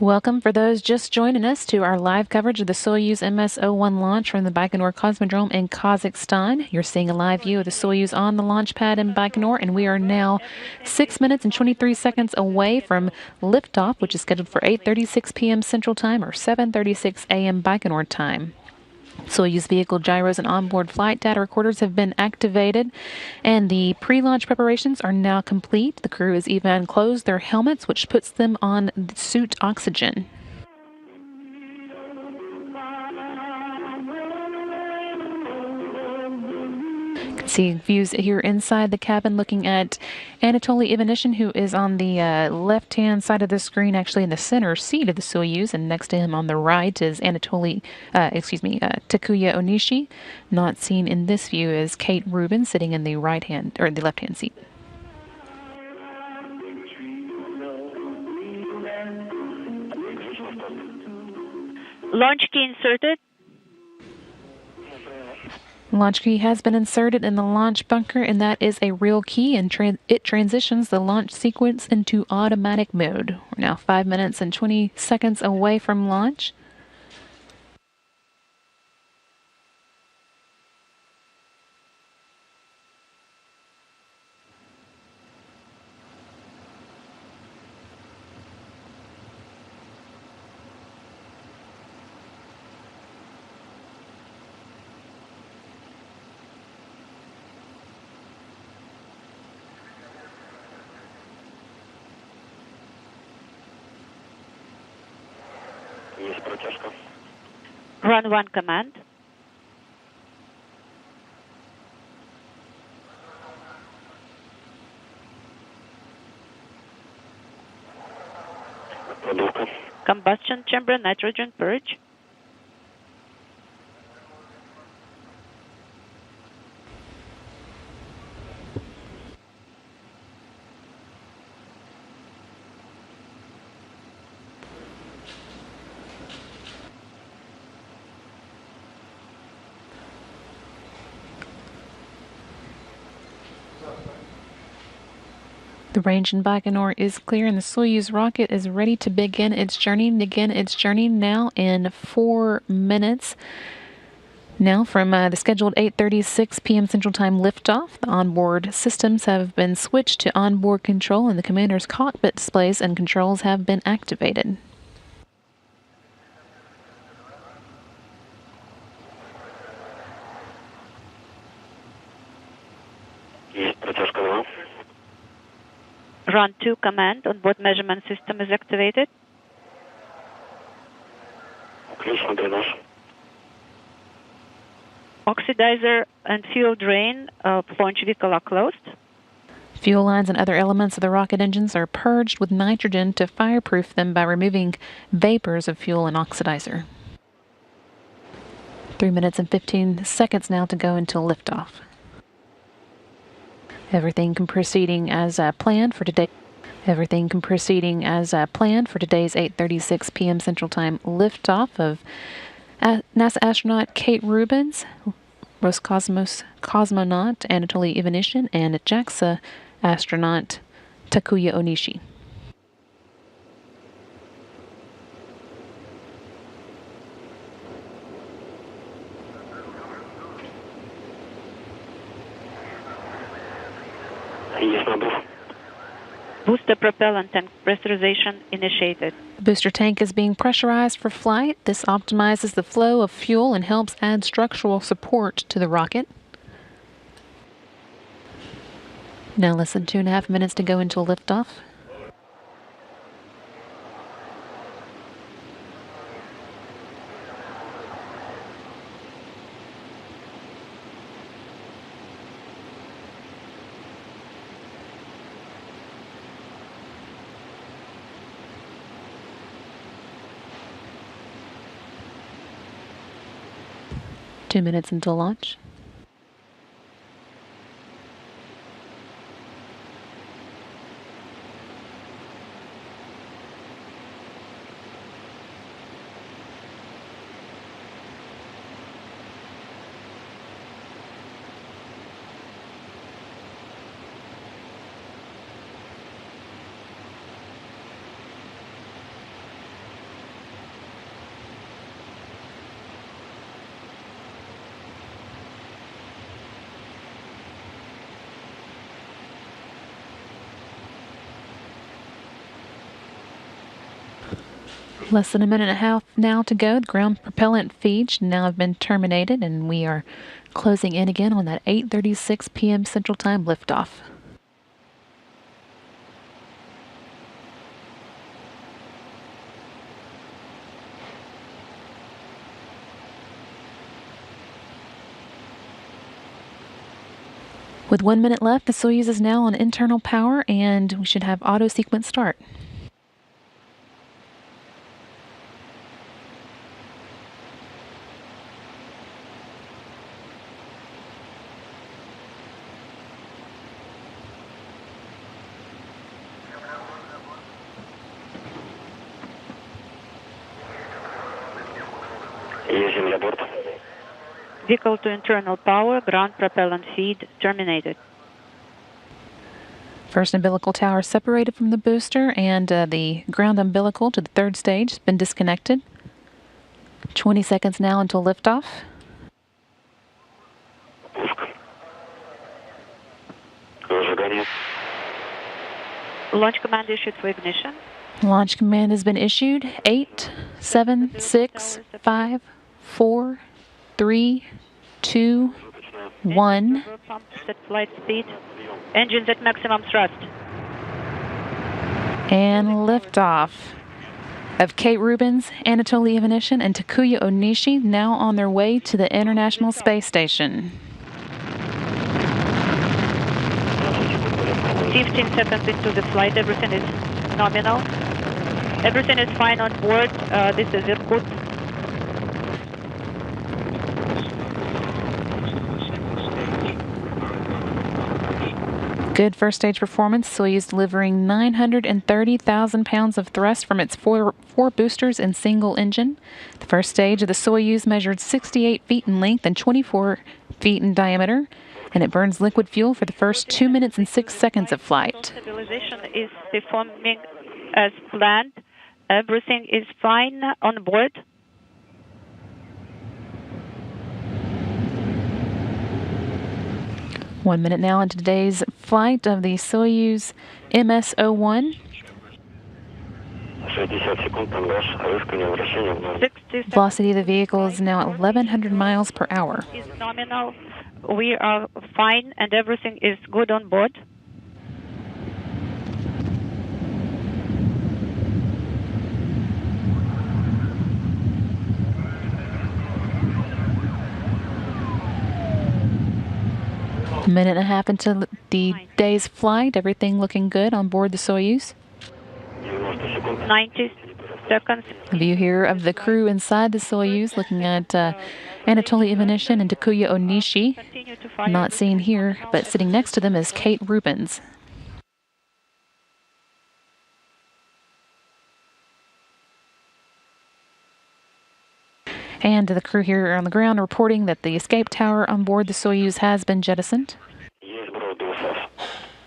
Welcome for those just joining us to our live coverage of the Soyuz MS-01 launch from the Baikonur Cosmodrome in Kazakhstan. You're seeing a live view of the Soyuz on the launch pad in Baikonur, and we are now 6 minutes and 23 seconds away from liftoff, which is scheduled for 8:36 p.m. Central Time or 7:36 a.m. Baikonur time. Soyuz vehicle gyros and onboard flight data recorders have been activated, and the pre-launch preparations are now complete. The crew has even closed their helmets, which puts them on suit oxygen. You can see views here inside the cabin looking at Anatoly Ivanishin, who is on the left-hand side of the screen, actually in the center seat of the Soyuz, and next to him on the right is Takuya Onishi. Not seen in this view is Kate Rubins sitting in the right-hand or the left-hand seat. Launch key inserted. Launch key has been inserted in the launch bunker, and that is a real key, and it transitions the launch sequence into automatic mode. We're now 5 minutes and 20 seconds away from launch. Run 1 command. Combustion chamber nitrogen purge. The range in Baikonur is clear, and the Soyuz rocket is ready to begin its journey. Begin its journey now in 4 minutes. Now, from the scheduled 8:36 p.m. Central Time liftoff, the onboard systems have been switched to onboard control, and the commander's cockpit displays and controls have been activated. Run 2 command. Onboard measurement system is activated. Oxidizer and fuel drain of launch vehicle are closed. Fuel lines and other elements of the rocket engines are purged with nitrogen to fireproof them by removing vapors of fuel and oxidizer. 3 minutes and 15 seconds now to go until liftoff. Everything proceeding as planned for today. Everything proceeding as planned for today's 8:36 p.m. Central Time liftoff of NASA astronaut Kate Rubins, Roscosmos cosmonaut Anatoly Ivanishin, and JAXA astronaut Takuya Onishi. Booster propellant tank pressurization initiated. The booster tank is being pressurized for flight. This optimizes the flow of fuel and helps add structural support to the rocket. Now less than 2.5 minutes to go until liftoff. Two minutes until launch. Less than a minute and a half now to go. The ground propellant feed should now have been terminated, and we are closing in again on that 8:36 p.m. Central Time liftoff. With 1 minute left, the Soyuz is now on internal power, and we should have auto sequence start. Vehicle to internal power, ground propellant feed terminated. First umbilical tower separated from the booster, and the ground umbilical to the third stage has been disconnected. 20 seconds now until liftoff. Launch command issued for ignition. Launch command has been issued. 8, 7, 6, 5, 4, 3, 2, 1. Pump set flight speed. Engines at maximum thrust. And liftoff of Kate Rubins, Anatoly Ivanishin, and Takuya Onishi, now on their way to the International Space Station. 15 seconds into the flight, everything is nominal. Everything is fine on board. This is Irkut. Good first stage performance. Soyuz delivering 930,000 pounds of thrust from its four boosters and single engine. The first stage of the Soyuz measured 68 feet in length and 24 feet in diameter, and it burns liquid fuel for the first 2 minutes and 6 seconds of flight. Stabilization is performing as planned. Everything is fine on board. One minute now into today's flight of the Soyuz MS-01. Velocity of the vehicle is now at 1,100 miles per hour. Is nominal. We are fine and everything is good on board. A minute and a half into the day's flight, everything looking good on board the Soyuz. 90 seconds. A view here of the crew inside the Soyuz, looking at Anatoly Ivanishin and Takuya Onishi. Not seen here, but sitting next to them is Kate Rubins. And the crew here on the ground reporting that the escape tower on board the Soyuz has been jettisoned.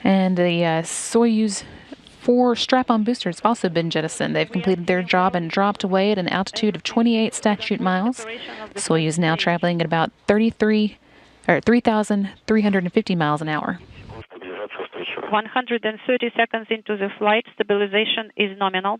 And the Soyuz 4 strap-on boosters have also been jettisoned. They've completed their job and dropped away at an altitude of 28 statute miles. The Soyuz now traveling at about 3,350 miles an hour. 130 seconds into the flight, stabilization is nominal.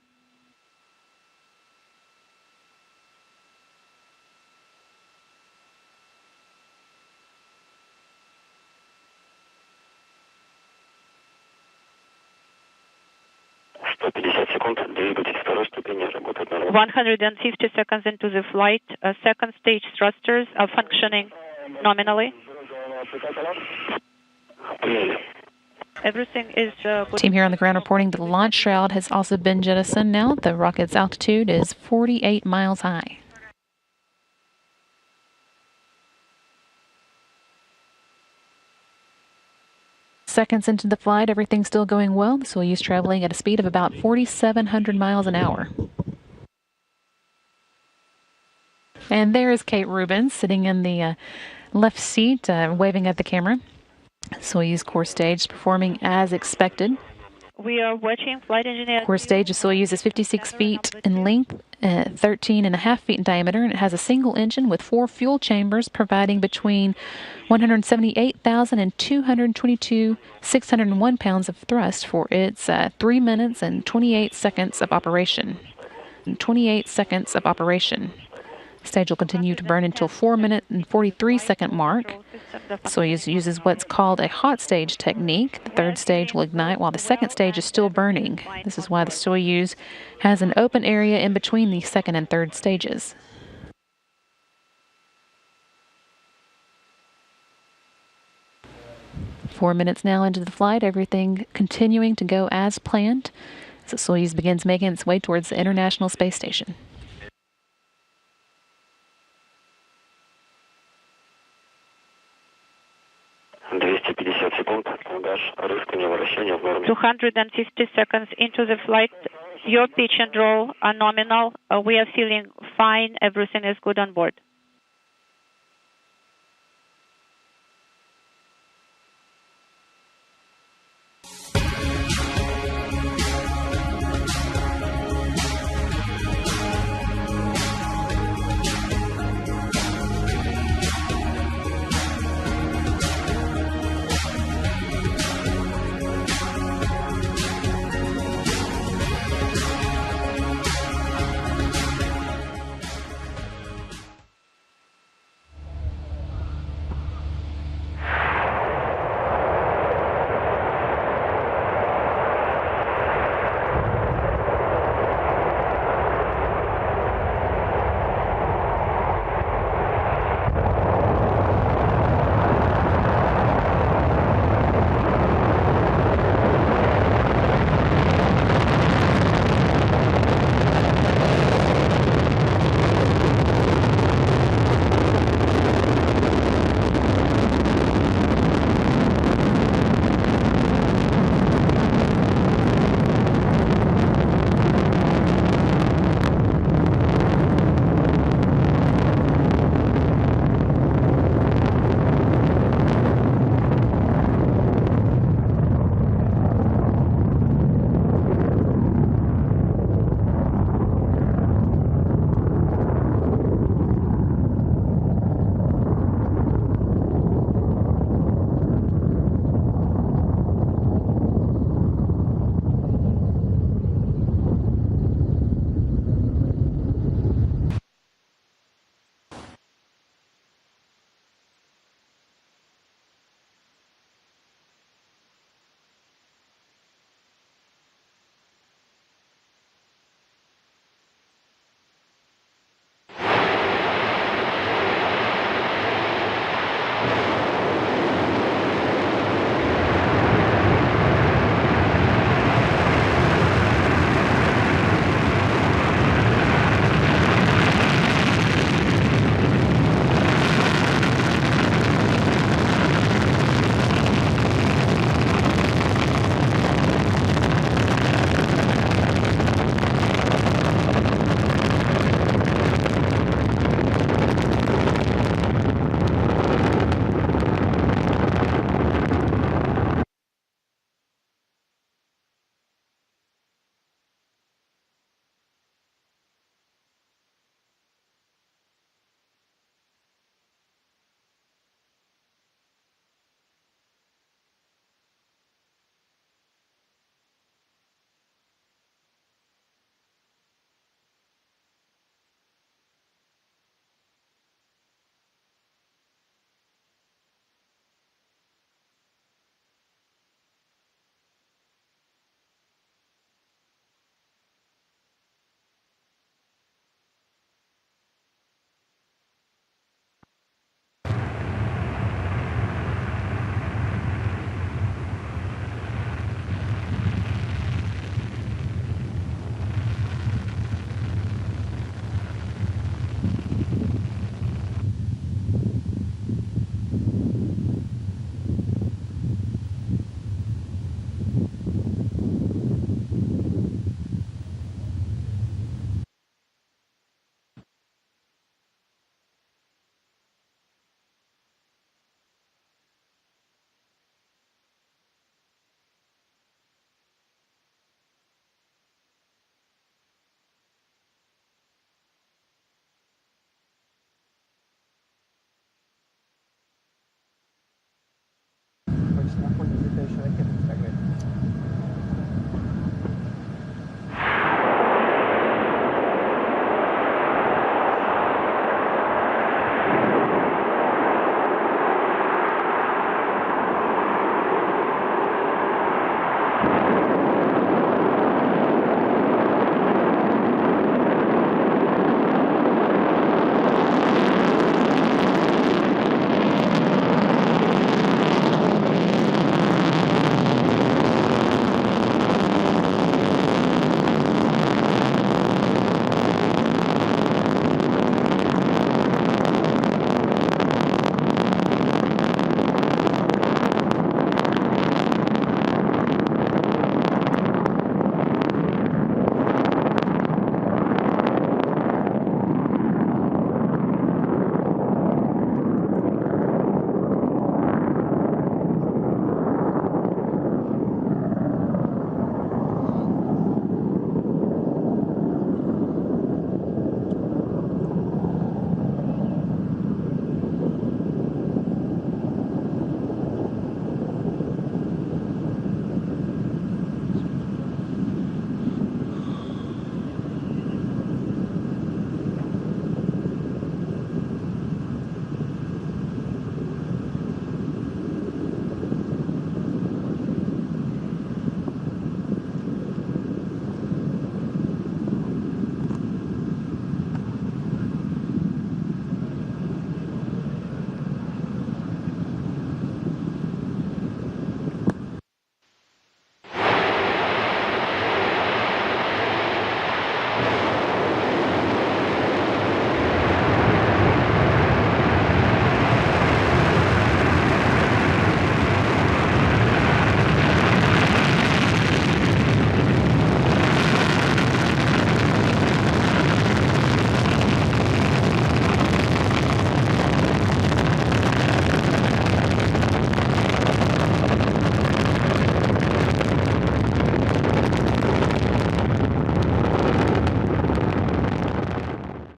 работает нормально. 150 seconds into the flight, second stage thrusters are functioning nominally. Everything is good. Team here on the ground reporting the launch shroud has also been jettisoned now. The rocket's altitude is 48 miles high. Seconds into the flight, everything's still going well. The Soyuz traveling at a speed of about 4,700 miles an hour. And there is Kate Rubins sitting in the left seat, waving at the camera. Soyuz core stage performing as expected. We are watching flight engineer. Core stage of Soyuz is 56 feet in length, 13.5 feet in diameter, and it has a single engine with 4 fuel chambers providing between 178,000 and 222,601 pounds of thrust for its 3 minutes and 28 seconds of operation. 28 seconds of operation. Stage will continue to burn until 4-minute and 43-second mark. Soyuz uses what's called a hot stage technique. The third stage will ignite while the second stage is still burning. This is why the Soyuz has an open area in between the second and third stages. Four minutes now into the flight, everything continuing to go as planned as the Soyuz begins making its way towards the International Space Station. 250 seconds into the flight. Your pitch and roll are nominal. We are feeling fine. Everything is good on board.